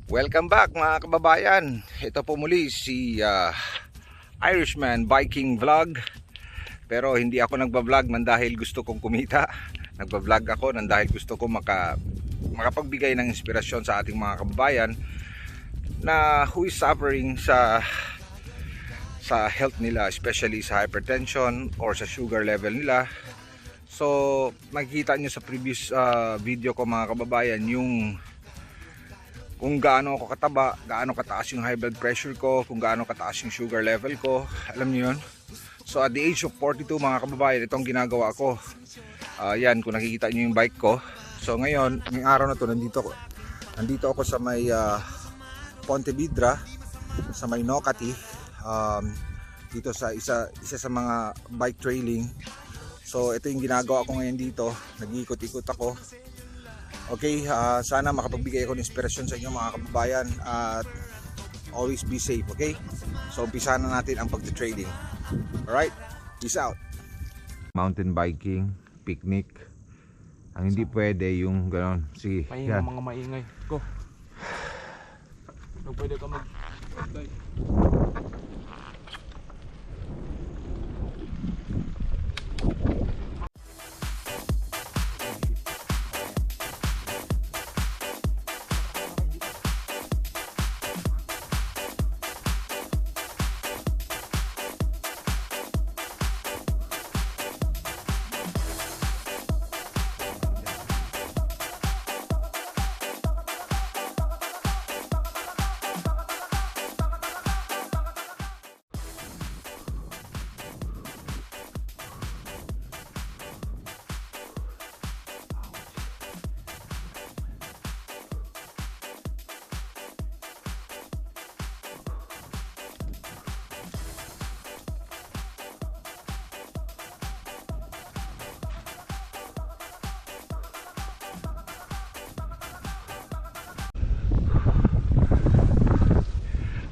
Welcome back mga kababayan. Ito po muli si Irishman Biking Vlog. Pero hindi ako nagba-vlog nang dahil gusto kong kumita. Nagba-vlog ako nang dahil gusto ko makapagbigay ng inspirasyon sa ating mga kababayan na who is suffering sa health nila, especially sa hypertension or sa sugar level nila. So makikita nyo sa previous video ko mga kababayan yung kung gaano ako kataba, gaano kataas yung high blood pressure ko, kung gaano kataas yung sugar level ko. Alam niyo yun? So at the age of 42 mga kababayan, itong ginagawa ko. Yan, kung nakikita nyo yung bike ko. So ngayon, ngayong araw na to, nandito ako sa may Ponte Vedra, sa may Nocati. Dito sa isa sa mga bike trailing. So ito yung ginagawa ko ngayon dito. Nag-iikot-ikot ako. Okay, sana makapagbigay ako ng inspirasyon sa inyo mga kababayan at always be safe, okay? So umpisa na natin ang pagte-trading. Alright, peace out. Mountain biking, picnic. Ang hindi pwede yung gano'n. Sige, yan. Mga maingay. Go. Huwag pwede ka mag-dive.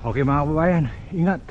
Okay mga kababayan, ingat.